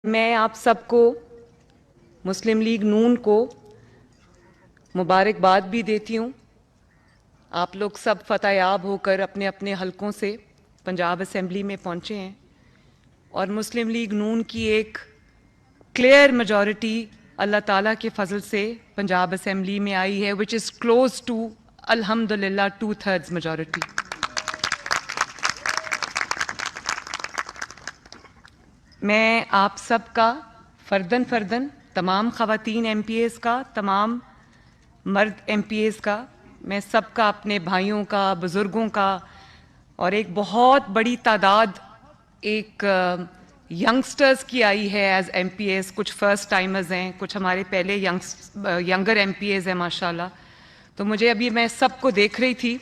میں آپ سب کو مسلم لیگ نون کو مبارکباد بھی دیتی ہوں. آپ لوگ سب فتح یاب ہو کر اپنے اپنے حلقوں سے پنجاب اسمبلی میں پہنچے ہیں اور مسلم لیگ نون کی ایک کلیئر میجورٹی اللہ تعالیٰ کے فضل سے پنجاب اسمبلی میں آئی ہے وچ از کلوز ٹو الحمدللہ 2/3 میجورٹی. میں آپ سب کا فرداً تمام خواتین ایم پی ایز کا، تمام مرد ایم پی ایز کا، میں سب کا، اپنے بھائیوں کا، بزرگوں کا، اور ایک بہت بڑی تعداد ایک ینگسٹرز کی آئی ہے ایز ایم پی ایز. کچھ فرسٹ ٹائمرز ہیں، کچھ ہمارے پہلے ینگر ایم پی ایز ہیں ماشاءاللہ. تو مجھے ابھی میں سب کو دیکھ رہی تھی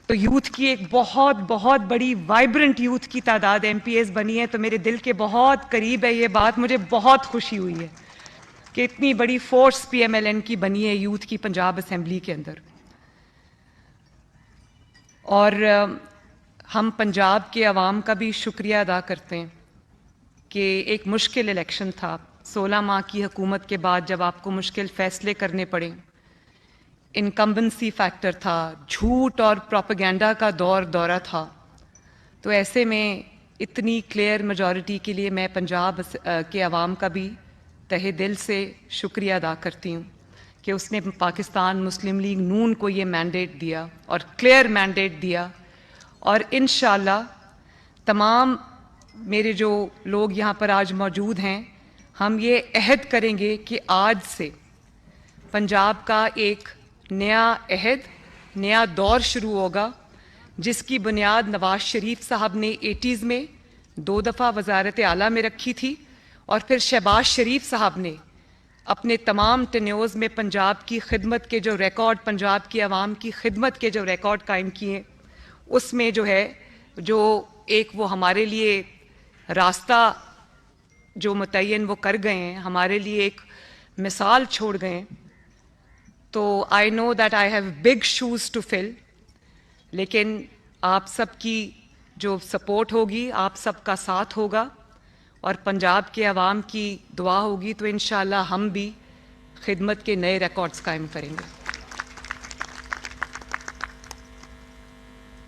تو یوتھ کی ایک بہت بڑی وائبرنٹ یوتھ کی تعداد ایم پی ایز بنی ہے. تو میرے دل کے بہت قریب ہے یہ بات، مجھے بہت خوشی ہوئی ہے کہ اتنی بڑی force P M L N کی بنی ہے یوتھ کی پنجاب اسمبلی کے اندر. اور ہم پنجاب کے عوام کا بھی شکریہ ادا کرتے ہیں کہ ایک مشکل الیکشن تھا. 16 ماہ کی حکومت کے بعد جب آپ کو مشکل فیصلے کرنے پڑے، انکمبنسی فیکٹر تھا، جھوٹ اور پروپیگنڈا کا دورہ تھا، تو ایسے میں اتنی کلیئر میجورٹی کے لیے میں پنجاب کے عوام کا بھی تہہ دل سے شکریہ ادا کرتی ہوں کہ اس نے پاکستان مسلم لیگ نون کو یہ مینڈیٹ دیا اور کلیئر مینڈیٹ دیا. اور انشاءاللہ تمام میرے جو لوگ یہاں پر آج موجود ہیں، ہم یہ عہد کریں گے کہ آج سے پنجاب کا ایک نیا عہد، نیا دور شروع ہوگا جس کی بنیاد نواز شریف صاحب نے 80s میں 2 دفعہ وزارت اعلیٰ میں رکھی تھی، اور پھر شہباز شریف صاحب نے اپنے تمام ٹینیورز میں پنجاب کی خدمت کے جو ریکارڈ، پنجاب کی عوام کی خدمت کے جو ریکارڈ قائم کیے، اس میں جو ہے جو ایک وہ ہمارے لیے راستہ جو متعین وہ کر گئے ہیں، ہمارے لیے ایک مثال چھوڑ گئے ہیں. تو I know that I have big shoes to fill, لیکن آپ سب کی جو سپورٹ ہوگی، آپ سب کا ساتھ ہوگا اور پنجاب کے عوام کی دعا ہوگی تو انشاءاللہ ہم بھی خدمت کے نئے ریکارڈز قائم کریں گے.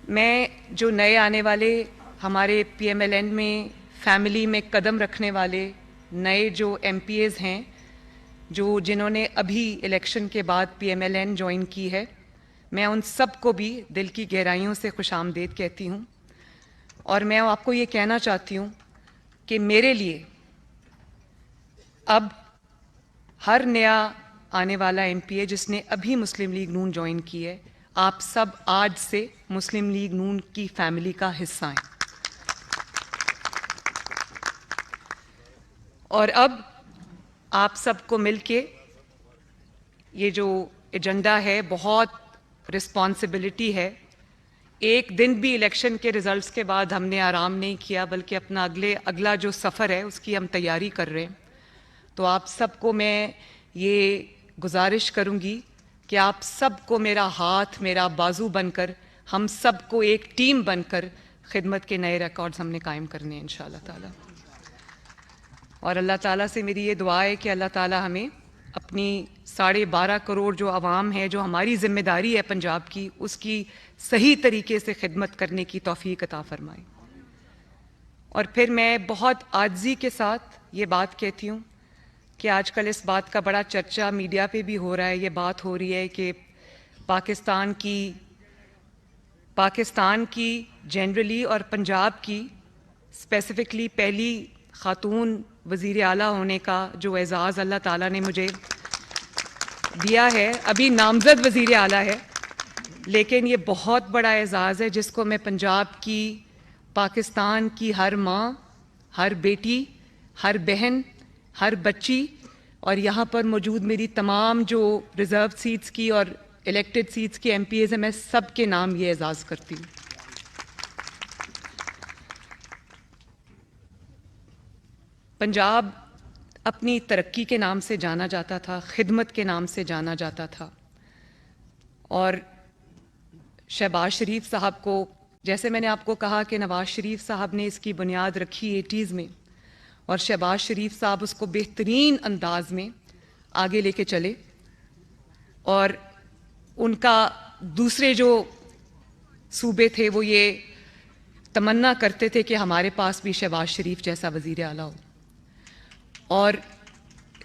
میں جو نئے آنے والے ہمارے پی ایم ایل این میں فیملی میں قدم رکھنے والے نئے جو ایم پی ایز ہیں، جنہوں نے ابھی الیکشن کے بعد P M L N join کی ہے، میں ان سب کو بھی دل کی گہرائیوں سے خوش آمدید کہتی ہوں. اور میں آپ کو یہ کہنا چاہتی ہوں کہ میرے لیے اب ہر نیا آنے والا ایم پی اے جس نے ابھی مسلم لیگ نون جوائن کی ہے، آپ سب آج سے مسلم لیگ نون کی فیملی کا حصہ ہیں. اور اب آپ سب کو مل کے یہ جو ایجنڈا ہے، بہت رسپانسبلٹی ہے. ایک دن بھی الیکشن کے ریزلٹس کے بعد ہم نے آرام نہیں کیا، بلکہ اپنا اگلا جو سفر ہے اس کی ہم تیاری کر رہے ہیں. تو آپ سب کو میں یہ گزارش کروں گی کہ آپ سب کو میرا ہاتھ، میرا بازو بن کر، ہم سب کو ایک ٹیم بن کر خدمت کے نئے ریکارڈز ہم نے قائم کرنے ہیں انشاءاللہ تعالی. اور اللہ تعالیٰ سے میری یہ دعا ہے کہ اللہ تعالیٰ ہمیں اپنی 12.5 کروڑ جو عوام ہے، جو ہماری ذمہ داری ہے پنجاب کی، اس کی صحیح طریقے سے خدمت کرنے کی توفیق عطا فرمائے. اور پھر میں بہت عاجزی کے ساتھ یہ بات کہتی ہوں کہ آج کل اس بات کا بڑا چرچا میڈیا پہ بھی ہو رہا ہے، یہ بات ہو رہی ہے کہ پاکستان کی جنرلی اور پنجاب کی اسپیسیفکلی پہلی خاتون وزیر اعلیٰ ہونے کا جو اعزاز اللہ تعالیٰ نے مجھے دیا ہے، ابھی نامزد وزیر اعلیٰ ہے، لیکن یہ بہت بڑا اعزاز ہے جس کو میں پنجاب کی، پاکستان کی ہر ماں، ہر بیٹی، ہر بہن، ہر بچی، اور یہاں پر موجود میری تمام جو ریزرو سیٹس کی اور الیکٹڈ سیٹس کی ایم پی ایز ہیں، میں سب کے نام یہ اعزاز کرتی ہوں. پنجاب اپنی ترقی کے نام سے جانا جاتا تھا، خدمت کے نام سے جانا جاتا تھا، اور شہباز شریف صاحب کو، جیسے میں نے آپ کو کہا کہ نواز شریف صاحب نے اس کی بنیاد رکھی 80s میں، اور شہباز شریف صاحب اس کو بہترین انداز میں آگے لے کے چلے، اور ان کا دوسرے جو صوبے تھے وہ یہ تمنا کرتے تھے کہ ہمارے پاس بھی شہباز شریف جیسا وزیر اعلیٰ ہو. اور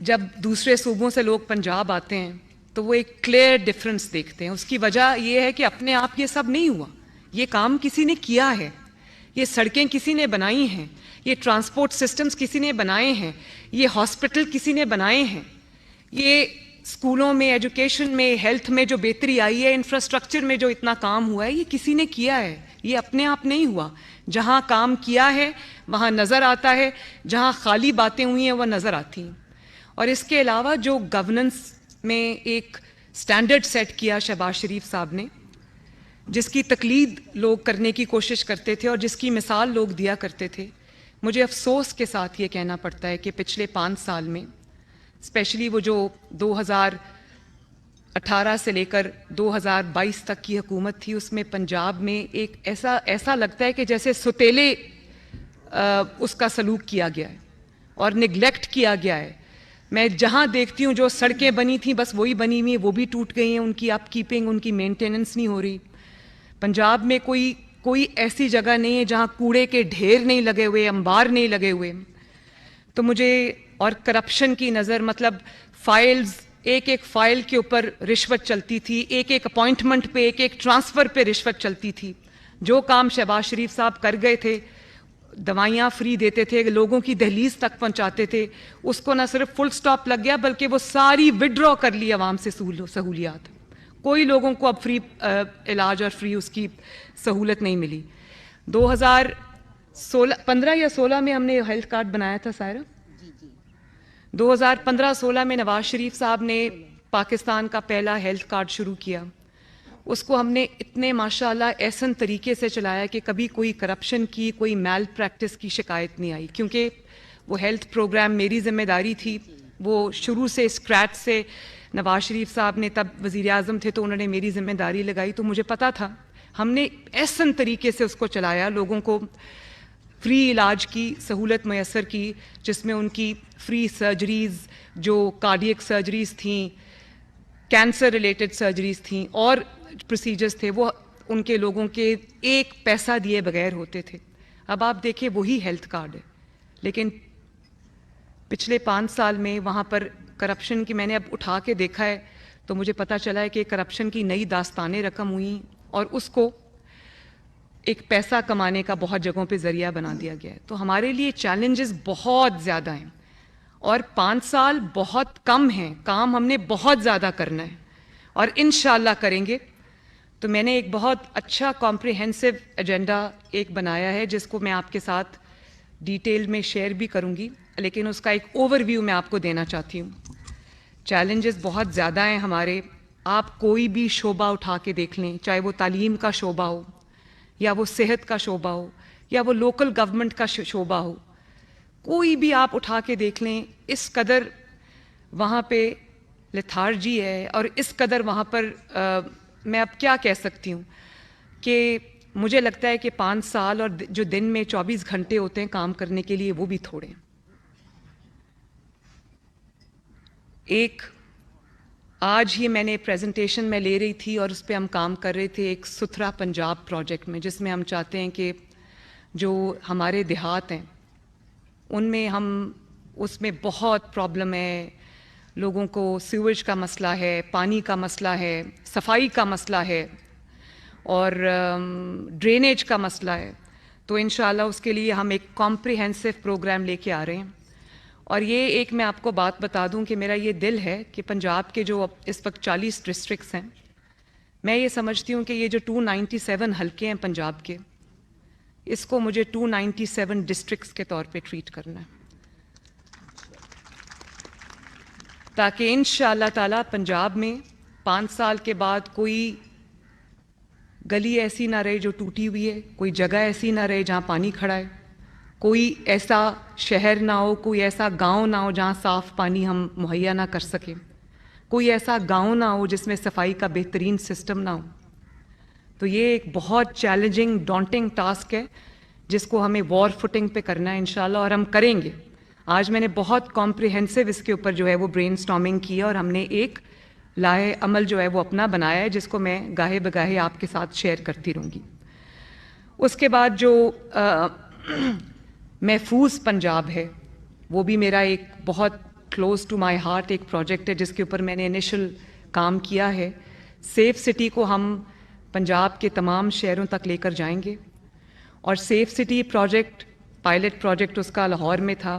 جب دوسرے صوبوں سے لوگ پنجاب آتے ہیں تو وہ ایک کلیئر ڈفرنس دیکھتے ہیں. اس کی وجہ یہ ہے کہ اپنے آپ یہ سب نہیں ہوا، یہ کام کسی نے کیا ہے، یہ سڑکیں کسی نے بنائی ہیں، یہ ٹرانسپورٹ سسٹمز کسی نے بنائے ہیں، یہ ہاسپٹل کسی نے بنائے ہیں، یہ اسکولوں میں، ایجوکیشن میں، ہیلتھ میں جو بہتری آئی ہے، انفراسٹرکچر میں جو اتنا کام ہوا ہے، یہ کسی نے کیا ہے، یہ اپنے آپ نہیں ہوا. جہاں کام کیا ہے وہاں نظر آتا ہے، جہاں خالی باتیں ہوئی ہیں وہ نظر آتی ہیں. اور اس کے علاوہ جو گورننس میں ایک سٹینڈرڈ سیٹ کیا شہباز شریف صاحب نے، جس کی تقلید لوگ کرنے کی کوشش کرتے تھے اور جس کی مثال لوگ دیا کرتے تھے، مجھے افسوس کے ساتھ یہ کہنا پڑتا ہے کہ پچھلے 5 سال میں اسپیشلی وہ جو 2018 سے لے کر 2022 تک کی حکومت تھی، اس میں پنجاب میں ایک ایسا لگتا ہے کہ جیسے ستیلے اس کا سلوک کیا گیا ہے اور نگلیکٹ کیا گیا ہے. میں جہاں دیکھتی ہوں جو سڑکیں بنی تھیں بس وہی بنی ہوئی ہیں، وہ بھی ٹوٹ گئی ہیں، ان کی اپ کیپنگ، ان کی مینٹیننس نہیں ہو رہی. پنجاب میں کوئی ایسی جگہ نہیں ہے جہاں کوڑے کے ڈھیر نہیں لگے ہوئے، انبار نہیں لگے ہوئے. تو مجھے، اور کرپشن کی نظر، مطلب فائلز، ایک فائل کے اوپر رشوت چلتی تھی، ایک اپوائنٹمنٹ پہ، ایک ٹرانسفر پہ رشوت چلتی تھی. جو کام شہباز شریف صاحب کر گئے تھے، دوائیاں فری دیتے تھے، لوگوں کی دہلیز تک پہنچاتے تھے، اس کو نہ صرف فل سٹاپ لگ گیا بلکہ وہ ساری ودرا کر لی عوام سے سہولیات. کوئی لوگوں کو اب فری علاج اور فری اس کی سہولت نہیں ملی. 2015 یا 16 میں ہم نے ہیلتھ کارڈ بنایا تھا سائرہ. 2015-16 میں نواز شریف صاحب نے پاکستان کا پہلا ہیلتھ کارڈ شروع کیا. اس کو ہم نے اتنے ماشاءاللہ احسن طریقے سے چلایا کہ کبھی کوئی کرپشن کی، کوئی میل پریکٹس کی شکایت نہیں آئی، کیونکہ وہ ہیلتھ پروگرام میری ذمہ داری تھی. وہ شروع سے اسکریچ سے نواز شریف صاحب نے، تب وزیر اعظم تھے تو انہوں نے میری ذمہ داری لگائی، تو مجھے پتا تھا. ہم نے احسن طریقے سے اس کو چلایا، لوگوں کو فری علاج کی سہولت میسر کی، جس میں ان کی فری سرجریز، جو کارڈیک سرجریز تھیں، کینسر ریلیٹڈ سرجریز تھیں اور پروسیجرز تھے، وہ ان کے لوگوں کے ایک پیسہ دیے بغیر ہوتے تھے. اب آپ دیکھیں وہی ہیلتھ کارڈ ہے، لیکن پچھلے 5 سال میں وہاں پر کرپشن کی، میں نے اب اٹھا کے دیکھا ہے تو مجھے پتہ چلا ہے کہ کرپشن کی نئی داستانیں رقم ہوئیں اور اس کو ایک پیسہ کمانے کا بہت جگہوں پہ ذریعہ بنا دیا گیا ہے. تو ہمارے لیے چیلنجز بہت زیادہ ہیں اور 5 سال بہت کم ہیں، کام ہم نے بہت زیادہ کرنا ہے اور انشاءاللہ کریں گے. تو میں نے ایک بہت اچھا کمپریہنسو ایجنڈا ایک بنایا ہے، جس کو میں آپ کے ساتھ ڈیٹیل میں شیئر بھی کروں گی، لیکن اس کا ایک اوور ویو میں آپ کو دینا چاہتی ہوں. چیلنجز بہت زیادہ ہیں ہمارے. آپ کوئی بھی شعبہ اٹھا کے دیکھ لیں، چاہے وہ تعلیم کا شعبہ ہو یا وہ صحت کا شعبہ ہو یا وہ لوکل گورنمنٹ کا شعبہ ہو، کوئی بھی آپ اٹھا کے دیکھ لیں، اس قدر وہاں پہ لیتھارجی ہے اور اس قدر وہاں پر میں اب کیا کہہ سکتی ہوں کہ مجھے لگتا ہے کہ 5 سال اور جو دن میں 24 گھنٹے ہوتے ہیں کام کرنے کے لیے، وہ بھی تھوڑے ہیں. ایک آج ہی میں نے پریزنٹیشن میں لے رہی تھی اور اس پہ ہم کام کر رہے تھے ایک ستھرا پنجاب پروجیکٹ میں، جس میں ہم چاہتے ہیں کہ جو ہمارے دیہات ہیں ان میں اس میں بہت پرابلم ہے. لوگوں کو سیویج کا مسئلہ ہے، پانی کا مسئلہ ہے، صفائی کا مسئلہ ہے اور ڈرینیج کا مسئلہ ہے. تو انشاءاللہ اس کے لیے ہم ایک کمپریہنسو پروگرام لے کے آ رہے ہیں. اور یہ ایک میں آپ کو بات بتا دوں کہ میرا یہ دل ہے کہ پنجاب کے جو اس وقت 40 ڈسٹرکٹس ہیں، میں یہ سمجھتی ہوں کہ یہ جو 297 حلقے ہیں پنجاب کے، اس کو مجھے 297 ڈسٹرکٹس کے طور پہ ٹریٹ کرنا ہے، تاکہ انشاءاللہ تعالیٰ پنجاب میں 5 سال کے بعد کوئی گلی ایسی نہ رہے جو ٹوٹی ہوئی ہے، کوئی جگہ ایسی نہ رہے جہاں پانی کھڑا ہے، کوئی ایسا شہر نہ ہو، کوئی ایسا گاؤں نہ ہو جہاں صاف پانی ہم مہیا نہ کر سکیں، کوئی ایسا گاؤں نہ ہو جس میں صفائی کا بہترین سسٹم نہ ہو. تو یہ ایک بہت چیلنجنگ ڈانٹنگ ٹاسک ہے جس کو ہمیں وار فوٹنگ پہ کرنا ہے انشاءاللہ، اور ہم کریں گے. آج میں نے بہت کمپریہنسو اس کے اوپر جو ہے وہ برین اسٹارمنگ کی ہے اور ہم نے ایک لائحہ عمل جو ہے وہ اپنا بنایا ہے جس کو میں گاہے بگاہے آپ کے ساتھ شیئر کرتی رہوں گی. اس کے بعد جو محفوظ پنجاب ہے وہ بھی میرا ایک بہت کلوز ٹو مائی ہارٹ ایک پروجیکٹ ہے جس کے اوپر میں نے انیشل کام کیا ہے. سیف سٹی کو ہم پنجاب کے تمام شہروں تک لے کر جائیں گے اور safe city project pilot project اس کا لاہور میں تھا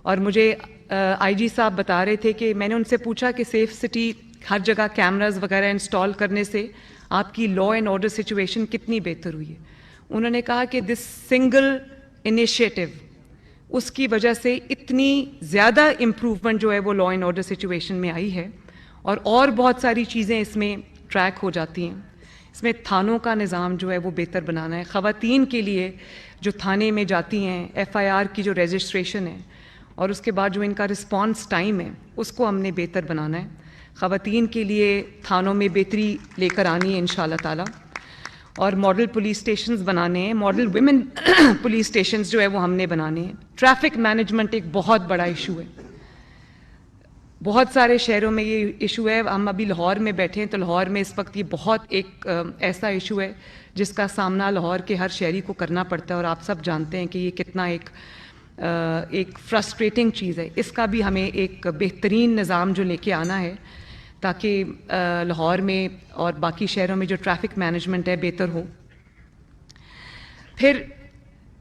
اور مجھے آئی جی صاحب بتا رہے تھے کہ میں نے ان سے پوچھا کہ سیف سٹی ہر جگہ کیمراز وغیرہ انسٹال کرنے سے آپ کی لا اینڈ آرڈر سچویشن کتنی بہتر ہوئی ہے. انہوں نے کہا کہ دس سنگل انیشیٹو اس کی وجہ سے اتنی زیادہ امپروومنٹ جو ہے وہ لا اینڈ آرڈر سچویشن میں آئی ہے اور بہت ساری چیزیں اس میں ٹریک ہو جاتی ہیں. اس میں تھانوں کا نظام جو ہے وہ بہتر بنانا ہے. خواتین کے لیے جو تھانے میں جاتی ہیں ایف آئی آر کی جو رجسٹریشن ہے اور اس کے بعد جو ان کا رسپانس ٹائم ہے اس کو ہم نے بہتر بنانا ہے. خواتین کے لیے تھانوں میں بہتری لے کر آنی ہے انشاءاللہ تعالی اور ماڈل پولیس اسٹیشنز بنانے ہیں. ماڈل ویمن پولیس اسٹیشنز جو ہے وہ ہم نے بنانے ہیں. ٹریفک مینجمنٹ ایک بہت بڑا ایشو ہے. بہت سارے شہروں میں یہ ایشو ہے. ہم ابھی لاہور میں بیٹھے ہیں تو لاہور میں اس وقت یہ بہت ایک ایسا ایشو ہے جس کا سامنا لاہور کے ہر شہری کو کرنا پڑتا ہے اور آپ سب جانتے ہیں کہ یہ کتنا ایک فرسٹریٹنگ چیز ہے. اس کا بھی ہمیں ایک بہترین نظام جو لے کے آنا ہے تاکہ لاہور میں اور باقی شہروں میں جو ٹریفک مینجمنٹ ہے بہتر ہو. پھر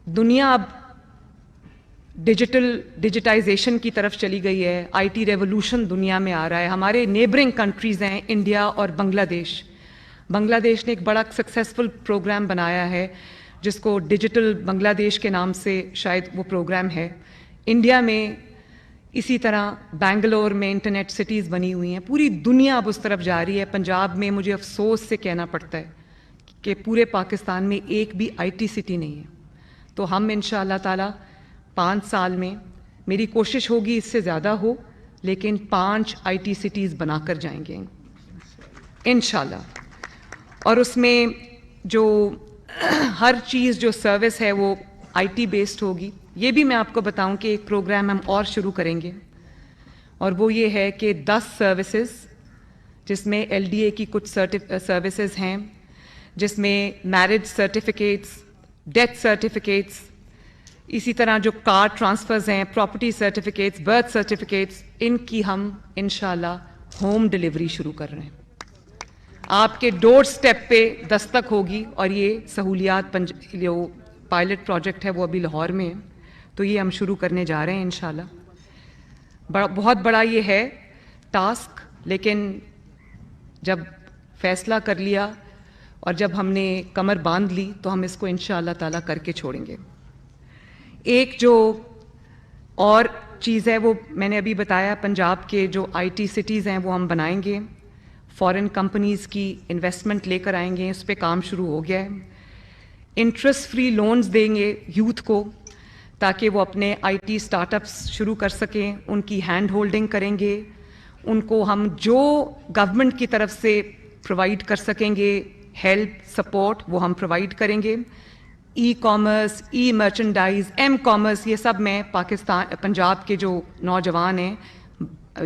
دنیا اب ڈیجیٹائزیشن کی طرف چلی گئی ہے. آئی ٹی ریولوشن دنیا میں آ رہا ہے. ہمارے نیبرنگ کنٹریز ہیں انڈیا اور بنگلہ دیش. بنگلہ دیش نے ایک بڑا سکسیزفل پروگرام بنایا ہے جس کو ڈیجیٹل بنگلہ دیش کے نام سے شاید وہ پروگرام ہے. انڈیا میں اسی طرح بنگلور میں انٹرنیٹ سٹیز بنی ہوئی ہیں. پوری دنیا اب اس طرف جا رہی ہے. پنجاب میں مجھے افسوس سے کہنا پڑتا ہے کہ پورے پاکستان میں ایک بھی آئی ٹی سٹی نہیں ہے. تو ہم انشاءاللہ تعالی 5 سال میں میری کوشش ہوگی اس سے زیادہ ہو لیکن 5 آئی ٹی سٹیز بنا کر جائیں گے انشاءاللہ. اور اس میں جو ہر چیز جو سروس ہے وہ آئی ٹی بیسڈ ہوگی. یہ بھی میں آپ کو بتاؤں کہ ایک پروگرام ہم اور شروع کریں گے اور وہ یہ ہے کہ 10 سروسز جس میں ایل ڈی اے کی کچھ سروسز ہیں جس میں میرج سرٹیفکیٹس, ڈیتھ سرٹیفکیٹس, اسی طرح جو کار ٹرانسفرز ہیں, پراپرٹی سرٹیفکیٹس, برتھ سرٹیفکیٹس, ان کی ہم انشاءاللہ ہوم ڈلیوری شروع کر رہے ہیں. آپ کے ڈور سٹیپ پہ دستک ہوگی اور یہ سہولیات جو پائلٹ پروجیکٹ ہے وہ ابھی لاہور میں ہے تو یہ ہم شروع کرنے جا رہے ہیں انشاءاللہ. بہت بڑا یہ ہے ٹاسک لیکن جب فیصلہ کر لیا اور جب ہم نے کمر باندھ لی تو ہم اس کو انشاءاللہ تعالیٰ کر کے چھوڑیں گے. ایک جو اور چیز ہے وہ میں نے ابھی بتایا پنجاب کے جو آئی ٹی سٹیز ہیں وہ ہم بنائیں گے. فارن کمپنیز کی انویسٹمنٹ لے کر آئیں گے. اس پہ کام شروع ہو گیا ہے. انٹرسٹ فری لونز دیں گے یوتھ کو تاکہ وہ اپنے آئی ٹی اسٹارٹ اپس شروع کر سکیں. ان کی ہینڈ ہولڈنگ کریں گے. ان کو ہم جو گورنمنٹ کی طرف سے پرووائڈ کر سکیں گے ہیلپ سپورٹ وہ ہم پرووائڈ کریں گے. ای کامرس, ای مرچنڈائز, ایم کامرس, یہ سب میں پنجاب کے جو نوجوان ہیں,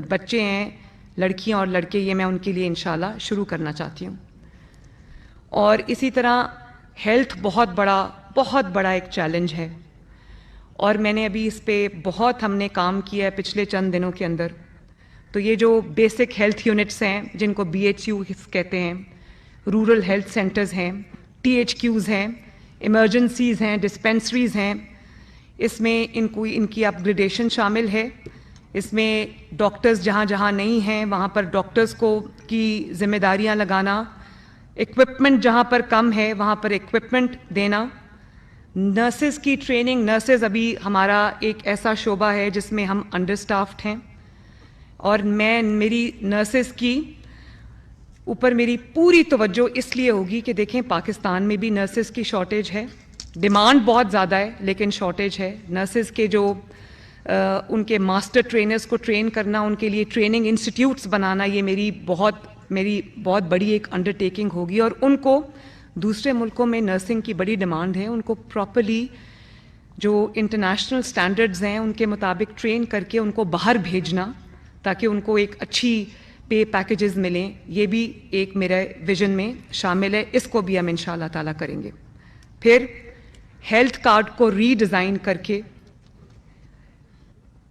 بچے ہیں, لڑکیاں اور لڑکے, یہ میں ان کے لیے انشاءاللہ شروع کرنا چاہتی ہوں. اور اسی طرح ہیلتھ بہت بڑا ایک چیلنج ہے اور میں نے ابھی اس پہ بہت ہم نے کام کیا ہے پچھلے چند دنوں کے اندر. تو یہ جو بیسک ہیلتھ یونٹس ہیں جن کو بی ایچ یو کہتے ہیں, رورل ہیلتھ سینٹرز ہیں, ٹی ایچ کیوز ہیں, ایمرجنسیز ہیں, ڈسپینسریز ہیں, اس میں ان کی اپ گریڈیشن شامل ہے. اس میں ڈاکٹرز جہاں جہاں نہیں ہیں وہاں پر ڈاکٹرز کی ذمہ داریاں لگانا, ایکوپمنٹ جہاں پر کم ہے وہاں پر ایکوپمنٹ دینا. نرسز کی ٹریننگ, نرسز ابھی ہمارا ایک ایسا شعبہ ہے جس میں ہم انڈر اسٹافڈ ہیں اور میری نرسز کی اوپر میری پوری توجہ اس لیے ہوگی کہ دیکھیں پاکستان میں بھی نرسز کی شارٹیج ہے. ڈیمانڈ بہت زیادہ ہے لیکن شارٹیج ہے. نرسز کے جو ان کے ماسٹر ٹرینرز کو ٹرین کرنا, ان کے لیے ٹریننگ انسٹیٹیوٹس بنانا, یہ میری بہت بڑی ایک انڈر ٹیکنگ ہوگی. اور ان کو دوسرے ملکوں میں نرسنگ کی بڑی ڈیمانڈ ہے, ان کو پراپرلی جو انٹرنیشنل سٹینڈرڈز ہیں ان کے مطابق ٹرین کر کے ان کو باہر بھیجنا تاکہ ان کو ایک اچھی پے پیکیجز ملیں، یہ بھی ایک میرے ویژن میں شامل ہے، اس کو بھی ہم انشاءاللہ تعالیٰ کریں گے۔ پھر ہیلتھ کارڈ کو ری ڈیزائن کر کے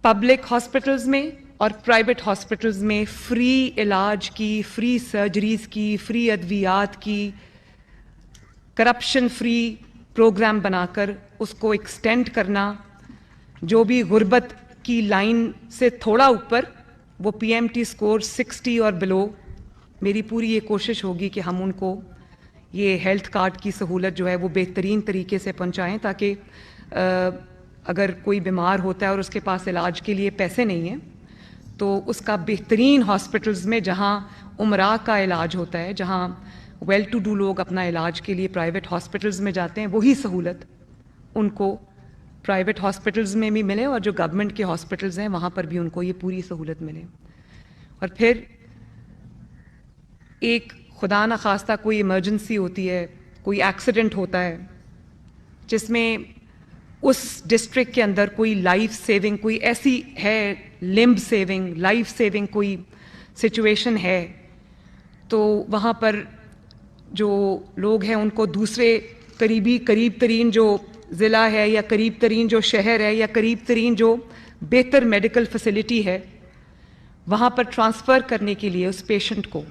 پبلک ہاسپٹلز میں اور پرائیویٹ ہاسپٹلز میں فری علاج کی، فری سرجریز کی، فری ادویات کی، کرپشن فری پروگرام بنا کر اس کو ایکسٹینڈ کرنا، جو بھی غربت کی لائن سے تھوڑا اوپر وہ پی ایم ٹی اسکور 60 اور بلو، میری پوری یہ کوشش ہوگی کہ ہم ان کو یہ ہیلتھ کارڈ کی سہولت جو ہے وہ بہترین طریقے سے پہنچائیں، تاکہ اگر کوئی بیمار ہوتا ہے اور اس کے پاس علاج کے لیے پیسے نہیں ہیں تو اس کا بہترین ہاسپٹلز میں جہاں امراء کا علاج ہوتا ہے، جہاں ویل ٹو ڈو لوگ اپنا علاج کے لیے پرائیویٹ ہاسپٹلز میں جاتے ہیں، وہی سہولت ان کو پرائیویٹ ہاسپٹلز میں بھی ملے اور جو گورنمنٹ کے ہاسپٹلز ہیں وہاں پر بھی ان کو یہ پوری سہولت ملے۔ اور پھر ایک خدا نخواستہ کوئی ایمرجنسی ہوتی ہے، کوئی ایکسیڈنٹ ہوتا ہے جس میں اس ڈسٹرکٹ کے اندر کوئی لائف سیونگ، کوئی ایسی ہے لمب سیونگ، لائف سیونگ کوئی سچویشن ہے، تو وہاں پر جو لوگ ہیں ان کو دوسرے قریب ترین جو ضلع ہے یا قریب ترین جو شہر ہے یا قریب ترین جو بہتر میڈیکل فیسلٹی ہے وہاں پر ٹرانسفر کرنے کے لیے اس پیشنٹ کو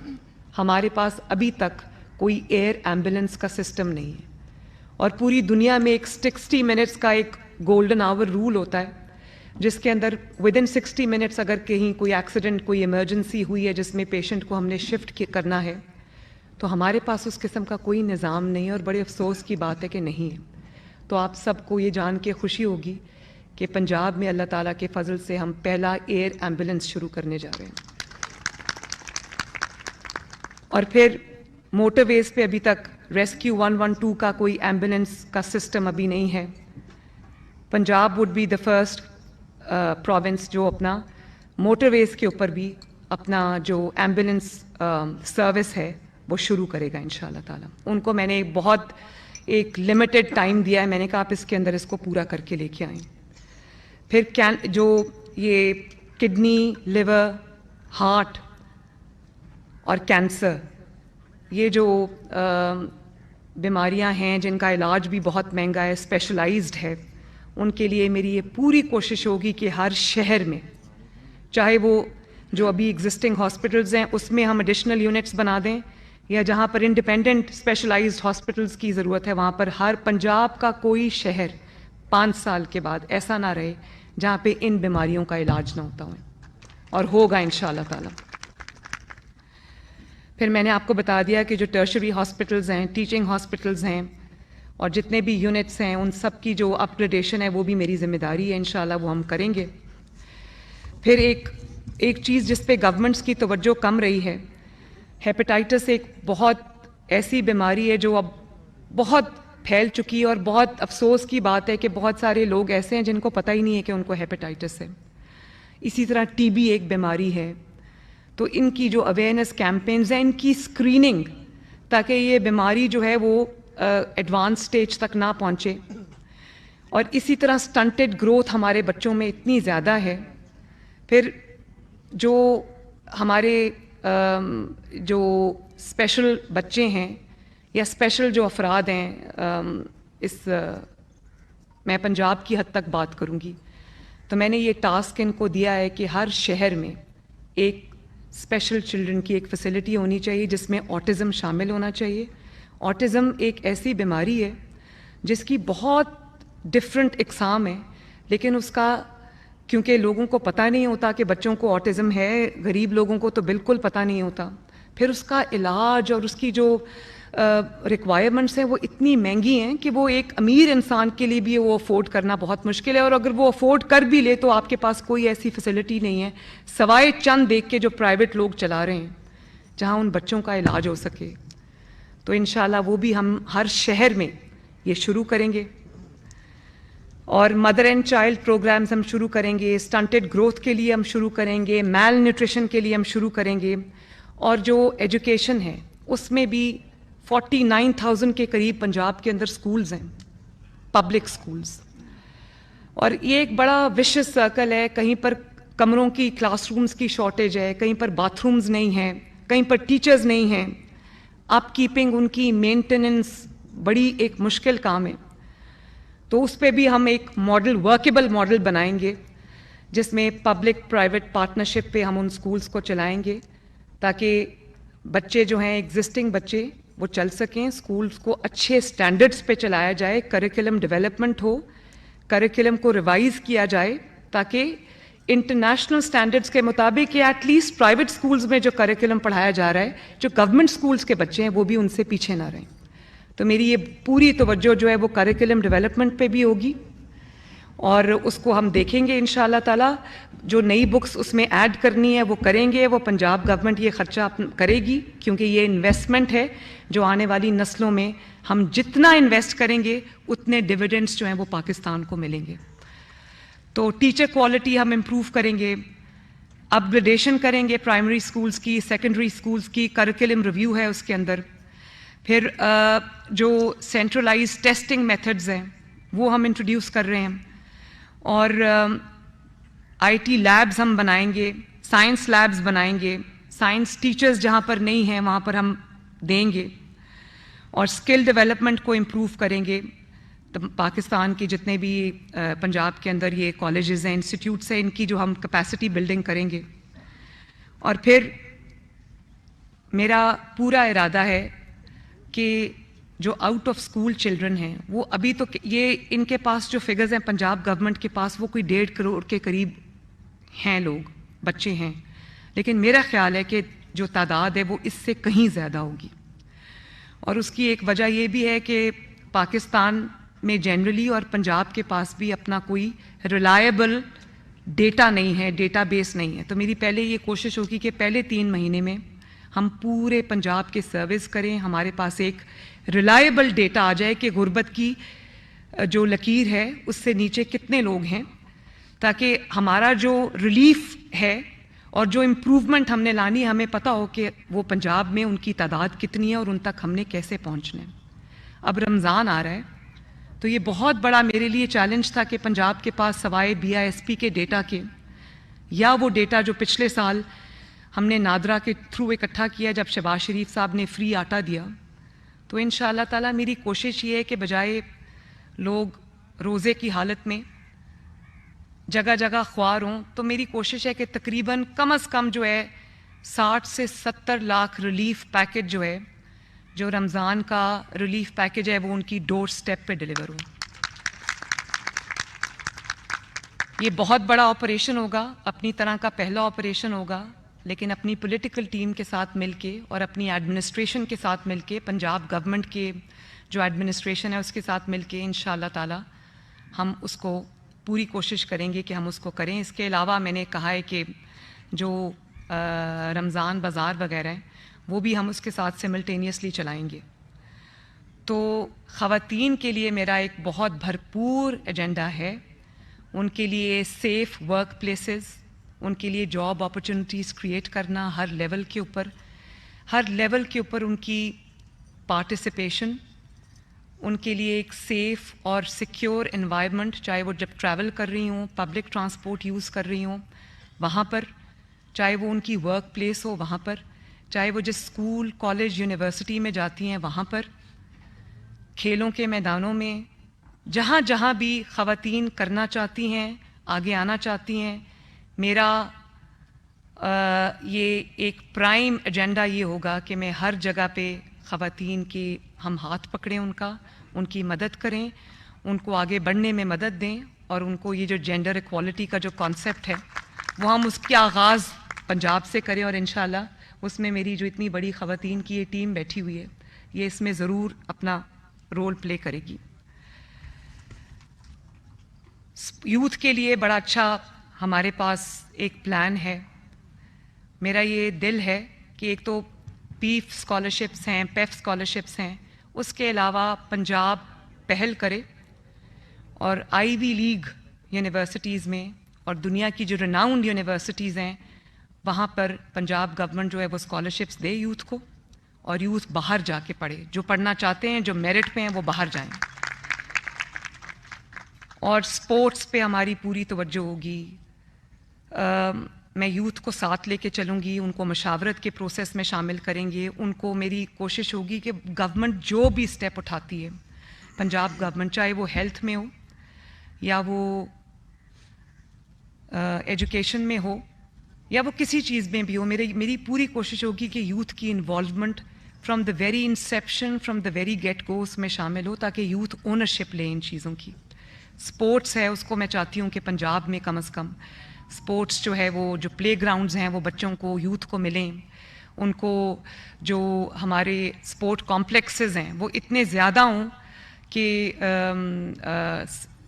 ہمارے پاس ابھی تک کوئی ایئر ایمبولینس کا سسٹم نہیں ہے، اور پوری دنیا میں ایک 60 منٹس کا ایک گولڈن آور رول ہوتا ہے جس کے اندر ودن 60 منٹس اگر کہیں کوئی ایکسیڈنٹ، کوئی ایمرجنسی ہوئی ہے جس میں پیشنٹ کو ہم نے شفٹ کرنا ہے، تو ہمارے پاس اس قسم کا کوئی نظام نہیں ہے، اور بڑے افسوس کی بات ہے کہ نہیں ہے۔ تو آپ سب کو یہ جان کے خوشی ہوگی کہ پنجاب میں اللہ تعالیٰ کے فضل سے ہم پہلا ایئر ایمبولینس شروع کرنے جا رہے ہیں۔ اور پھر موٹر ویز پہ ابھی تک ریسکیو 112 کا کوئی ایمبولینس کا سسٹم ابھی نہیں ہے۔ Punjab would be the first province جو اپنا موٹر ویز کے اوپر بھی اپنا جو ایمبولینس سروس ہے وہ شروع کرے گا انشاءاللہ تعالیٰ۔ ان کو میں نے بہت ایک لمیٹڈ ٹائم دیا ہے، میں نے کہا آپ اس کے اندر اس کو پورا کر کے لے کے آئیں۔ پھر جو یہ کڈنی، لیور، ہارٹ اور کینسر، یہ جو بیماریاں ہیں جن کا علاج بھی بہت مہنگا ہے، اسپیشلائزڈ ہے، ان کے لیے میری یہ پوری کوشش ہوگی کہ ہر شہر میں، چاہے وہ جو ابھی ایگزسٹنگ ہاسپٹلز ہیں اس میں ہم ایڈیشنل یونٹس بنا دیں، یا جہاں پر انڈیپینڈنٹ اسپیشلائزڈ ہاسپٹلز کی ضرورت ہے وہاں پر ہر پنجاب کا کوئی شہر 5 سال کے بعد ایسا نہ رہے جہاں پہ ان بیماریوں کا علاج نہ ہوتا ہو، اور ہوگا انشاءاللہ تعالیٰ۔ پھر میں نے آپ کو بتا دیا کہ جو ٹرشری ہاسپٹلز ہیں، ٹیچنگ ہاسپٹلز ہیں، اور جتنے بھی یونٹس ہیں ان سب کی جو اپ گریڈیشن ہے وہ بھی میری ذمہ داری ہے، انشاءاللہ وہ ہم کریں گے۔ پھر ایک چیز جس پہ گورنمنٹس کی توجہ کم رہی ہے، ہیپیٹائٹس ایک بہت ایسی بیماری ہے جو اب بہت پھیل چکی ہے، اور بہت افسوس کی بات ہے کہ بہت سارے لوگ ایسے ہیں جن کو پتہ ہی نہیں ہے کہ ان کو ہیپیٹائٹس ہے۔ اسی طرح ٹی بی ایک بیماری ہے، تو ان کی جو اویئرنیس کیمپینز ہیں، ان کی اسکریننگ، تاکہ یہ بیماری جو ہے وہ ایڈوانس سٹیج تک نہ پہنچے۔ اور اسی طرح سٹنٹڈ گروتھ ہمارے بچوں میں اتنی زیادہ ہے۔ پھر جو ہمارے جو اسپیشل بچے ہیں یا اسپیشل جو افراد ہیں، میں پنجاب کی حد تک بات کروں گی، تو میں نے یہ ٹاسک ان کو دیا ہے کہ ہر شہر میں ایک اسپیشل چلڈرن کی ایک فیسلٹی ہونی چاہیے جس میں آٹزم شامل ہونا چاہیے۔ آٹزم ایک ایسی بیماری ہے جس کی بہت ڈفرینٹ اقسام ہیں، لیکن اس کا کیونکہ لوگوں کو پتہ نہیں ہوتا کہ بچوں کو آٹزم ہے، غریب لوگوں کو تو بالکل پتہ نہیں ہوتا، پھر اس کا علاج اور اس کی جو ریکوائرمنٹس ہیں وہ اتنی مہنگی ہیں کہ وہ ایک امیر انسان کے لیے بھی وہ افورڈ کرنا بہت مشکل ہے، اور اگر وہ افورڈ کر بھی لے تو آپ کے پاس کوئی ایسی فیسلٹی نہیں ہے سوائے چند دیکھ کے جو پرائیویٹ لوگ چلا رہے ہیں جہاں ان بچوں کا علاج ہو سکے۔ تو انشاءاللہ وہ بھی ہم ہر شہر میں یہ شروع کریں گے، اور مدر اینڈ چائلڈ پروگرامز ہم شروع کریں گے، سٹنٹڈ گروتھ کے لیے ہم شروع کریں گے، میل نیوٹریشن کے لیے ہم شروع کریں گے، اور جو ایجوکیشن ہے اس میں بھی 49,000 کے قریب پنجاب کے اندر سکولز ہیں، پبلک سکولز۔ اور یہ ایک بڑا وشس سرکل ہے. کہیں پر کمروں کی کلاس رومز کی شارٹیج ہے, کہیں پر باتھ رومز نہیں ہیں, کہیں پر ٹیچرز نہیں ہیں. اپ کیپنگ ان کی مینٹیننس بڑی ایک مشکل کام ہے. تو اس پہ بھی ہم ایک ماڈل, ورکیبل ماڈل بنائیں گے جس میں پبلک پرائیویٹ پارٹنرشپ پہ ہم ان سکولز کو چلائیں گے تاکہ بچے جو ہیں ایگزسٹنگ بچے وہ چل سکیں. سکولز کو اچھے سٹینڈرڈز پہ چلایا جائے, کریکولم ڈیولپمنٹ ہو, کریکولم کو ریوائز کیا جائے تاکہ انٹرنیشنل سٹینڈرڈز کے مطابق یا ایٹ لیسٹ پرائیویٹ سکولز میں جو کریکولم پڑھایا جا رہا ہے, جو گورنمنٹ سکولز کے بچے ہیں وہ بھی ان سے پیچھے نہ رہیں. تو میری یہ پوری توجہ جو ہے وہ کریکولم ڈیولپمنٹ پہ بھی ہوگی, اور اس کو ہم دیکھیں گے انشاءاللہ تعالیٰ. جو نئی بکس اس میں ایڈ کرنی ہے وہ کریں گے, وہ پنجاب گورنمنٹ یہ خرچہ کرے گی کیونکہ یہ انویسٹمنٹ ہے جو آنے والی نسلوں میں ہم جتنا انویسٹ کریں گے اتنے ڈیویڈنڈس جو ہیں وہ پاکستان کو ملیں گے. تو ٹیچر کوالٹی ہم امپروو کریں گے, اپ گریڈیشن کریں گے پرائمری سکولز کی, سیکنڈری سکولز کی, کریکولم ریویو ہے اس کے اندر. پھر جو سینٹرلائز ٹیسٹنگ میتھڈز ہیں وہ ہم انٹروڈیوس کر رہے ہیں, اور آئی ٹی لیبز ہم بنائیں گے, سائنس لیبز بنائیں گے, سائنس ٹیچرز جہاں پر نہیں ہیں وہاں پر ہم دیں گے, اور اسکل ڈیولپمنٹ کو امپروو کریں گے. پاکستان کی جتنے بھی پنجاب کے اندر یہ کالجز ہیں, انسٹیٹیوٹس ہیں, ان کی جو ہم کیپیسٹی بلڈنگ کریں گے. اور پھر میرا پورا ارادہ ہے کہ جو آؤٹ آف اسکول چلڈرن ہیں وہ ابھی تو یہ ان کے پاس جو فگرز ہیں پنجاب گورنمنٹ کے پاس وہ کوئی 1.5 کروڑ کے قریب ہیں لوگ, بچے ہیں, لیکن میرا خیال ہے کہ جو تعداد ہے وہ اس سے کہیں زیادہ ہوگی. اور اس کی ایک وجہ یہ بھی ہے کہ پاکستان میں جنرلی اور پنجاب کے پاس بھی اپنا کوئی ریلائبل ڈیٹا نہیں ہے, ڈیٹا بیس نہیں ہے. تو میری پہلے یہ کوشش ہوگی کہ پہلے 3 مہینے میں ہم پورے پنجاب کے سروس کریں, ہمارے پاس ایک ریلائبل ڈیٹا آ جائے کہ غربت کی جو لکیر ہے اس سے نیچے کتنے لوگ ہیں, تاکہ ہمارا جو ریلیف ہے اور جو امپروومنٹ ہم نے لانی ہمیں پتہ ہو کہ وہ پنجاب میں ان کی تعداد کتنی ہے اور ان تک ہم نے کیسے پہنچنا ہے. اب رمضان آ رہا ہے تو یہ بہت بڑا میرے لیے چیلنج تھا کہ پنجاب کے پاس سوائے BISP کے ڈیٹا کے, یا وہ ڈیٹا جو پچھلے سال ہم نے نادرا کے تھرو اکٹھا کیا جب شہباز شریف صاحب نے فری آٹا دیا, تو انشاءاللہ تعالیٰ میری کوشش یہ ہے کہ بجائے لوگ روزے کی حالت میں جگہ جگہ خوار ہوں, تو میری کوشش ہے کہ تقریباً کم از کم جو ہے 60 سے 70 لاکھ ریلیف پیکج جو ہے, جو رمضان کا ریلیف پیکج ہے وہ ان کی ڈور سٹیپ پہ ڈیلیور ہو. یہ بہت بڑا آپریشن ہوگا, اپنی طرح کا پہلا آپریشن ہوگا, لیکن اپنی پولیٹیکل ٹیم کے ساتھ مل کے اور اپنی ایڈمنسٹریشن کے ساتھ مل کے, پنجاب گورنمنٹ کے جو ایڈمنسٹریشن ہے اس کے ساتھ مل کے انشاءاللہ تعالی ہم اس کو پوری کوشش کریں گے کہ ہم اس کو کریں. اس کے علاوہ میں نے کہا ہے کہ جو رمضان بازار وغیرہ ہیں وہ بھی ہم اس کے ساتھ سملٹینیسلی چلائیں گے. تو خواتین کے لیے میرا ایک بہت بھرپور ایجنڈا ہے, ان کے لیے سیف ورک پلیسز, ان کے لیے جاب اپرچونیٹیز کریٹ کرنا ہر لیول کے اوپر ان کی پارٹیسپیشن, ان کے لیے ایک سیف اور سیکیور انوائرمنٹ, چاہے وہ جب ٹریول کر رہی ہوں, پبلک ٹرانسپورٹ یوز کر رہی ہوں وہاں پر, چاہے وہ ان کی ورک پلیس ہو وہاں پر, چاہے وہ جس اسکول کالج یونیورسٹی میں جاتی ہیں وہاں پر, کھیلوں کے میدانوں میں, جہاں جہاں بھی خواتین کرنا چاہتی ہیں, آگے آنا چاہتی ہیں. میرا یہ ایک پرائم ایجنڈا یہ ہوگا کہ میں ہر جگہ پہ خواتین کی ہم ہاتھ پکڑیں, ان کی مدد کریں, ان کو آگے بڑھنے میں مدد دیں, اور ان کو یہ جو جینڈر ایکوالٹی کا جو کانسیپٹ ہے وہ ہم اس کے آغاز پنجاب سے کریں, اور انشاءاللہ اس میں میری جو اتنی بڑی خواتین کی یہ ٹیم بیٹھی ہوئی ہے یہ اس میں ضرور اپنا رول پلے کرے گی. یوتھ کے لیے بڑا اچھا ہمارے پاس ایک پلان ہے. میرا یہ دل ہے کہ ایک تو پیف اسکالرشپس ہیں, پیف اسکالرشپس ہیں, اس کے علاوہ پنجاب پہل کرے اور آئی لیگ یونیورسٹیز میں اور دنیا کی جو ریناؤنڈ یونیورسٹیز ہیں وہاں پر پنجاب گورنمنٹ جو ہے وہ اسکالرشپس دے یوتھ کو, اور یوتھ باہر جا کے پڑھے, جو پڑھنا چاہتے ہیں, جو میرٹ پہ ہیں وہ باہر جائیں. اور سپورٹس پہ ہماری پوری توجہ ہوگی. میں یوتھ کو ساتھ لے کے چلوں گی, ان کو مشاورت کے پروسیس میں شامل کریں گے. ان کو میری کوشش ہوگی کہ گورنمنٹ جو بھی اسٹیپ اٹھاتی ہے, پنجاب گورنمنٹ, چاہے وہ ہیلتھ میں ہو یا وہ ایجوکیشن میں ہو یا وہ کسی چیز میں بھی ہو, میری پوری کوشش ہوگی کہ یوتھ کی involvement from the very inception, from the very get go اس میں شامل ہو, تاکہ یوتھ اونرشپ لے ان چیزوں کی. سپورٹس ہے, اس کو میں چاہتی ہوں کہ پنجاب میں کم از کم سپورٹس جو ہے وہ جو پلے گراؤنڈز ہیں وہ بچوں کو, یوتھ کو ملیں. ان کو جو ہمارے سپورٹ کمپلیکسز ہیں وہ اتنے زیادہ ہوں کہ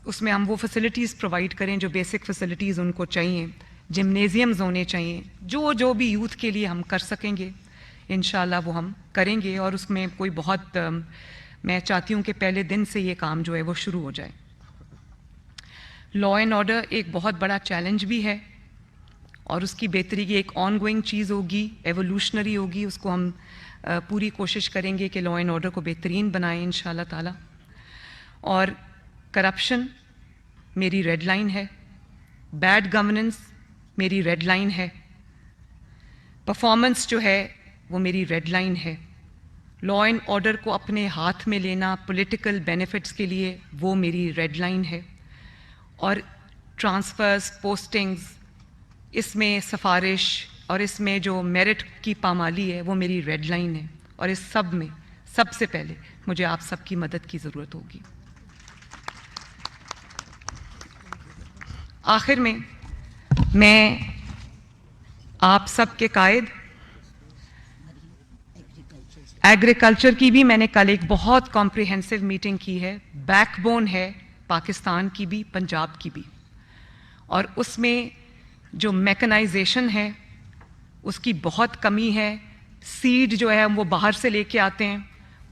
اس میں ہم وہ فیسلٹیز پرووائڈ کریں جو بیسک فیسلٹیز ان کو چاہیے. جمنیزیمز ہونے چاہیے. جو بھی یوتھ کے لیے ہم کر سکیں گے انشاءاللہ وہ ہم کریں گے. اور اس میں کوئی بہت میں چاہتی ہوں کہ پہلے دن سے یہ کام جو ہے وہ شروع ہو جائے. لا اینڈ آرڈر ایک بہت بڑا چیلنج بھی ہے اور اس کی بہتری کی ایک آن گوئنگ چیز ہوگی, ایوولوشنری ہوگی. اس کو ہم پوری کوشش کریں گے کہ لا اینڈ آرڈر کو بہترین بنائیں انشاءاللہ تعالی. اور کرپشن میری ریڈ لائن ہے, بیڈ گورننس میری ریڈ لائن ہے, پرفارمنس جو ہے وہ میری ریڈ لائن ہے. لا اینڈ آرڈر کو اپنے ہاتھ میں لینا پولیٹیکل بینیفٹس کے لیے وہ میری ریڈ لائن ہے. اور ٹرانسفرز, پوسٹنگز, اس میں سفارش اور اس میں جو میرٹ کی پامالی ہے وہ میری ریڈ لائن ہے. اور اس سب میں سب سے پہلے مجھے آپ سب کی مدد کی ضرورت ہوگی. آخر میں آپ سب کے قائد ایگریکلچر کی بھی میں نے کل ایک بہت کمپریہنسو میٹنگ کی ہے. بیک بون ہے پاکستان کی بھی, پنجاب کی بھی. اور اس میں جو میکنائزیشن ہے اس کی بہت کمی ہے. سیڈ جو ہے ہم وہ باہر سے لے کے آتے ہیں,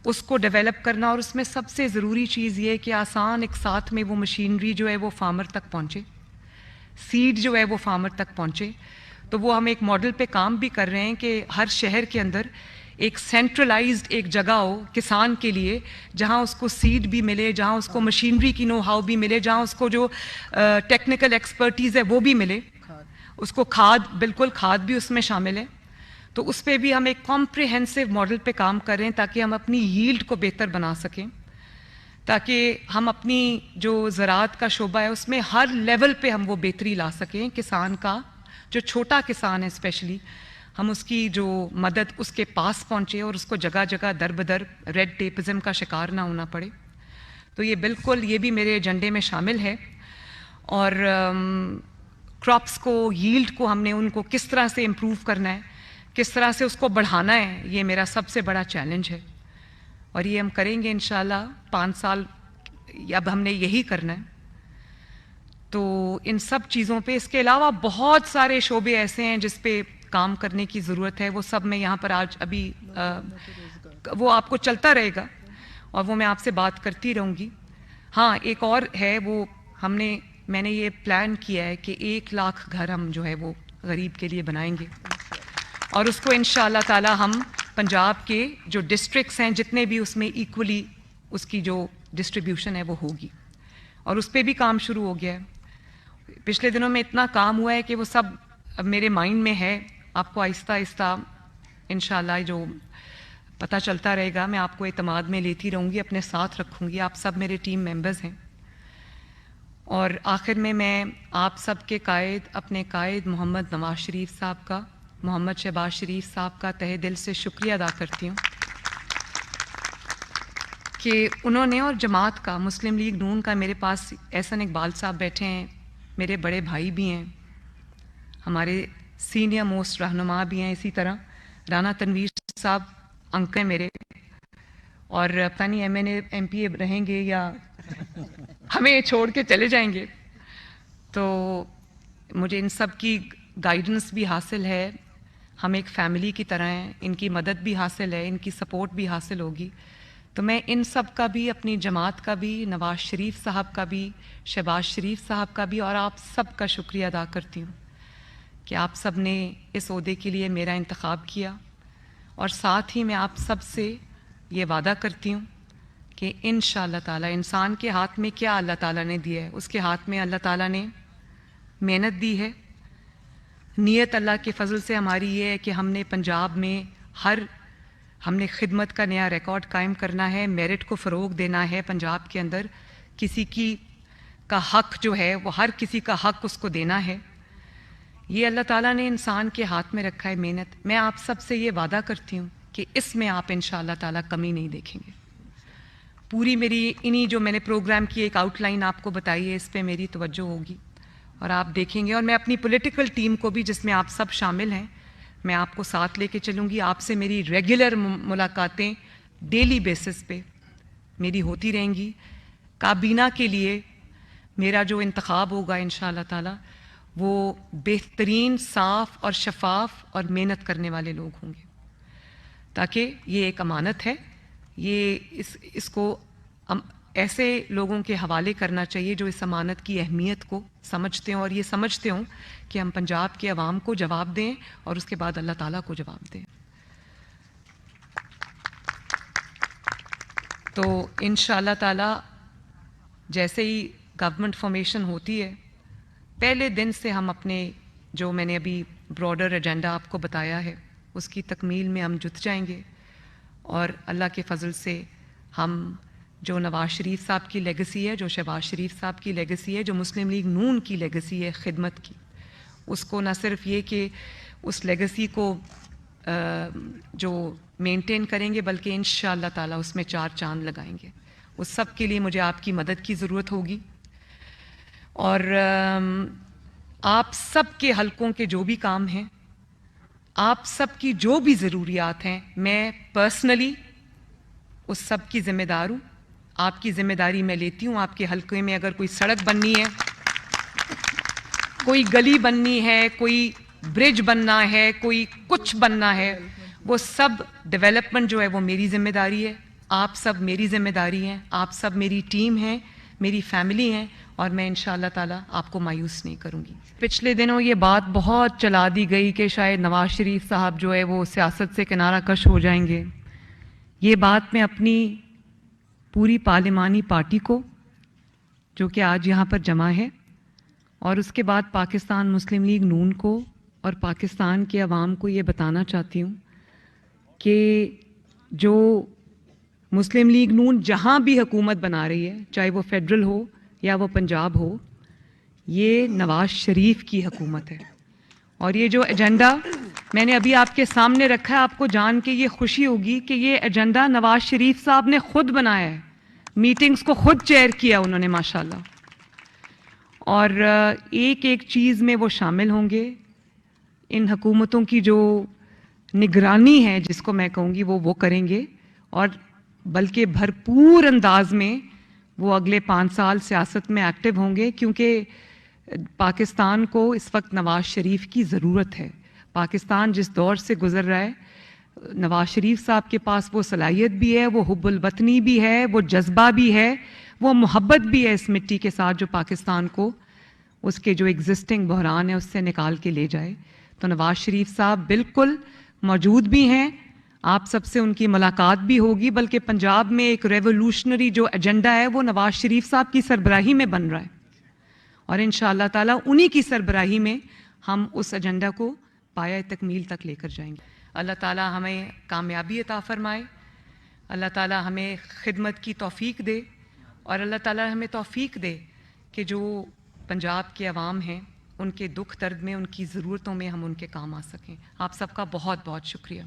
اس کو ڈیولپ کرنا. اور اس میں سب سے ضروری چیز یہ کہ آسان ایک ساتھ میں وہ مشینری جو ہے وہ فارمر تک پہنچے, سیڈ جو ہے وہ فارمر تک پہنچے. تو وہ ہم ایک ماڈل پہ کام بھی کر رہے ہیں کہ ہر شہر کے اندر ایک سینٹرلائزڈ ایک جگہ ہو کسان کے لیے, جہاں اس کو سیڈ بھی ملے, جہاں اس کو مشینری کی نو ہاؤ بھی ملے, جہاں اس کو جو ٹیکنیکل ایکسپرٹیز ہے وہ بھی ملے, اس کو کھاد, بالکل کھاد بھی اس میں شامل ہے. تو اس پہ بھی ہم ایک کمپریہنسو ماڈل پہ کام کر رہے ہیں تاکہ ہم اپنی ییلڈ کو بہتر بنا سکیں, تاکہ ہم اپنی جو زراعت کا شعبہ ہے اس میں ہر لیول پہ ہم وہ بہتری لا سکیں. کسان کا جو چھوٹا کسان ہے اسپیشلی, ہم اس کی جو مدد اس کے پاس پہنچے اور اس کو جگہ جگہ در بدر ریڈ ٹیپزم کا شکار نہ ہونا پڑے. تو یہ بالکل یہ بھی میرے ایجنڈے میں شامل ہے. اور کراپس کو, ییلڈ کو ہم نے ان کو کس طرح سے امپروو کرنا ہے, کس طرح سے اس کو بڑھانا ہے, یہ میرا سب سے بڑا چیلنج ہے. اور یہ ہم کریں گے انشاءاللہ 5 سال, اب ہم نے یہی کرنا ہے. تو ان سب چیزوں پہ, اس کے علاوہ بہت سارے شعبے ایسے ہیں جس پہ کام کرنے کی ضرورت ہے. وہ سب میں یہاں پر آج ابھی وہ آپ کو چلتا رہے گا اور وہ میں آپ سے بات کرتی رہوں گی. ہاں ایک اور ہے, وہ میں نے یہ پلان کیا ہے کہ 1 لاکھ گھر ہم جو ہے وہ غریب کے لیے بنائیں گے. اور اس کو انشاءاللہ تعالی ہم پنجاب کے جو ڈسٹرکٹس ہیں جتنے بھی, اس میں ایکولی اس کی جو ڈسٹریبیوشن ہے وہ ہوگی. اور اس پہ بھی کام شروع ہو گیا ہے. پچھلے دنوں میں اتنا کام ہوا ہے کہ وہ سب اب میرے مائنڈ میں ہے. آپ کو آہستہ آہستہ انشاءاللہ جو پتہ چلتا رہے گا. میں آپ کو اعتماد میں لیتی رہوں گی, اپنے ساتھ رکھوں گی. آپ سب میرے ٹیم ممبرز ہیں. اور آخر میں آپ سب کے قائد, اپنے قائد محمد نواز شریف صاحب کا, محمد شہباز شریف صاحب کا تہہ دل سے شکریہ ادا کرتی ہوں کہ انہوں نے, اور جماعت کا, مسلم لیگ نون کا. میرے پاس احسن اقبال صاحب بیٹھے ہیں, میرے بڑے بھائی بھی ہیں, ہمارے سینئر موسٹ رہنما بھی ہیں. اسی طرح رانا تنویر صاحب انکل میرے, اور پتہ نہیں ایم پی اے رہیں گے یا ہمیں چھوڑ کے چلے جائیں گے. تو مجھے ان سب کی گائیڈنس بھی حاصل ہے. ہم ایک فیملی کی طرح ہیں, ان کی مدد بھی حاصل ہے, ان کی سپورٹ بھی حاصل ہوگی. تو میں ان سب کا بھی, اپنی جماعت کا بھی, نواز شریف صاحب کا بھی, شہباز شریف صاحب کا بھی, اور آپ سب کا شکریہ ادا کرتی ہوں کہ آپ سب نے اس عہدے کے لیے میرا انتخاب کیا. اور ساتھ ہی میں آپ سب سے یہ وعدہ کرتی ہوں کہ انشاءاللہ تعالیٰ انسان کے ہاتھ میں کیا اللہ تعالیٰ نے دیا ہے؟ اس کے ہاتھ میں اللہ تعالیٰ نے محنت دی ہے. نیت اللہ کے فضل سے ہماری یہ ہے کہ ہم نے پنجاب میں ہم نے خدمت کا نیا ریکارڈ قائم کرنا ہے, میرٹ کو فروغ دینا ہے پنجاب کے اندر. کسی کا حق جو ہے وہ ہر کسی کا حق اس کو دینا ہے. یہ اللہ تعالیٰ نے انسان کے ہاتھ میں رکھا ہے محنت. میں آپ سب سے یہ وعدہ کرتی ہوں کہ اس میں آپ انشاءاللہ تعالیٰ کمی نہیں دیکھیں گے. پوری میری انہی جو میں نے پروگرام کی ایک آؤٹ لائن آپ کو بتائی ہے, اس پہ میری توجہ ہوگی اور آپ دیکھیں گے. اور میں اپنی پولیٹیکل ٹیم کو بھی, جس میں آپ سب شامل ہیں, میں آپ کو ساتھ لے کے چلوں گی. آپ سے میری ریگولر ملاقاتیں ڈیلی بیسس پہ میری ہوتی رہیں گی. کابینہ کے لیے میرا جو انتخاب ہوگا انشاءاللہ تعالیٰ وہ بہترین, صاف اور شفاف اور محنت کرنے والے لوگ ہوں گے, تاکہ یہ ایک امانت ہے. یہ اس کو ایسے لوگوں کے حوالے کرنا چاہیے جو اس امانت کی اہمیت کو سمجھتے ہوں اور یہ سمجھتے ہوں کہ ہم پنجاب کے عوام کو جواب دیں اور اس کے بعد اللہ تعالیٰ کو جواب دیں. تو انشاءاللہ تعالیٰ جیسے ہی گورنمنٹ فارمیشن ہوتی ہے, پہلے دن سے ہم اپنے جو میں نے ابھی براڈر ایجنڈا آپ کو بتایا ہے اس کی تکمیل میں ہم جت جائیں گے. اور اللہ کے فضل سے ہم جو نواز شریف صاحب کی لیگسی ہے, جو شہباز شریف صاحب کی لیگسی ہے, جو مسلم لیگ نون کی لیگسی ہے خدمت کی, اس کو نہ صرف یہ کہ اس لیگسی کو جو مینٹین کریں گے بلکہ انشاءاللہ تعالیٰ اس میں 4 چاند لگائیں گے. اس سب کے لیے مجھے آپ کی مدد کی ضرورت ہوگی. اور آپ سب کے حلقوں کے جو بھی کام ہیں, آپ سب کی جو بھی ضروریات ہیں, میں پرسنلی اس سب کی ذمہ دار ہوں. آپ کی ذمہ داری میں لیتی ہوں. آپ کے حلقے میں اگر کوئی سڑک بننی ہے, کوئی گلی بننی ہے, کوئی برج بننا ہے, کوئی کچھ بننا ہے, وہ سب ڈیولپمنٹ جو ہے وہ میری ذمہ داری ہے. آپ سب میری ذمہ داری ہیں. آپ سب میری ٹیم ہیں, میری فیملی ہیں, اور میں انشاءاللہ تعالیٰ آپ کو مایوس نہیں کروں گی. پچھلے دنوں یہ بات بہت چلا دی گئی کہ شاید نواز شریف صاحب جو ہے وہ سیاست سے کنارہ کش ہو جائیں گے. یہ بات میں اپنی پوری پارلیمانی پارٹی کو, جو کہ آج یہاں پر جمع ہے, اور اس کے بعد پاکستان مسلم لیگ نون کو اور پاکستان کے عوام کو یہ بتانا چاہتی ہوں کہ جو مسلم لیگ نون جہاں بھی حکومت بنا رہی ہے, چاہے وہ فیڈرل ہو یا وہ پنجاب ہو, یہ نواز شریف کی حکومت ہے. اور یہ جو ایجنڈا میں نے ابھی آپ کے سامنے رکھا ہے, آپ کو جان کے یہ خوشی ہوگی کہ یہ ایجنڈا نواز شریف صاحب نے خود بنایا ہے. میٹنگز کو خود چیئر کیا انہوں نے ماشاءاللہ. اور ایک ایک چیز میں وہ شامل ہوں گے. ان حکومتوں کی جو نگرانی ہے, جس کو میں کہوں گی, وہ کریں گے. اور بلکہ بھرپور انداز میں وہ اگلے 5 سال سیاست میں ایکٹیو ہوں گے, کیونکہ پاکستان کو اس وقت نواز شریف کی ضرورت ہے. پاکستان جس دور سے گزر رہا ہے, نواز شریف صاحب کے پاس وہ صلاحیت بھی ہے, وہ حب الوطنی بھی ہے, وہ جذبہ بھی ہے, وہ محبت بھی ہے اس مٹی کے ساتھ, جو پاکستان کو اس کے جو ایگزسٹنگ بحران ہے اس سے نکال کے لے جائے. تو نواز شریف صاحب بالکل موجود بھی ہیں. آپ سب سے ان کی ملاقات بھی ہوگی. بلکہ پنجاب میں ایک ریولوشنری جو ایجنڈا ہے وہ نواز شریف صاحب کی سربراہی میں بن رہا ہے, اور انشاءاللہ تعالیٰ انہی کی سربراہی میں ہم اس ایجنڈا کو پایہ تکمیل تک لے کر جائیں گے. اللہ تعالیٰ ہمیں کامیابی عطا فرمائے, اللہ تعالیٰ ہمیں خدمت کی توفیق دے, اور اللہ تعالیٰ ہمیں توفیق دے کہ جو پنجاب کے عوام ہیں ان کے دکھ درد میں, ان کی ضرورتوں میں ہم ان کے کام آ سکیں. آپ سب کا بہت بہت شکریہ.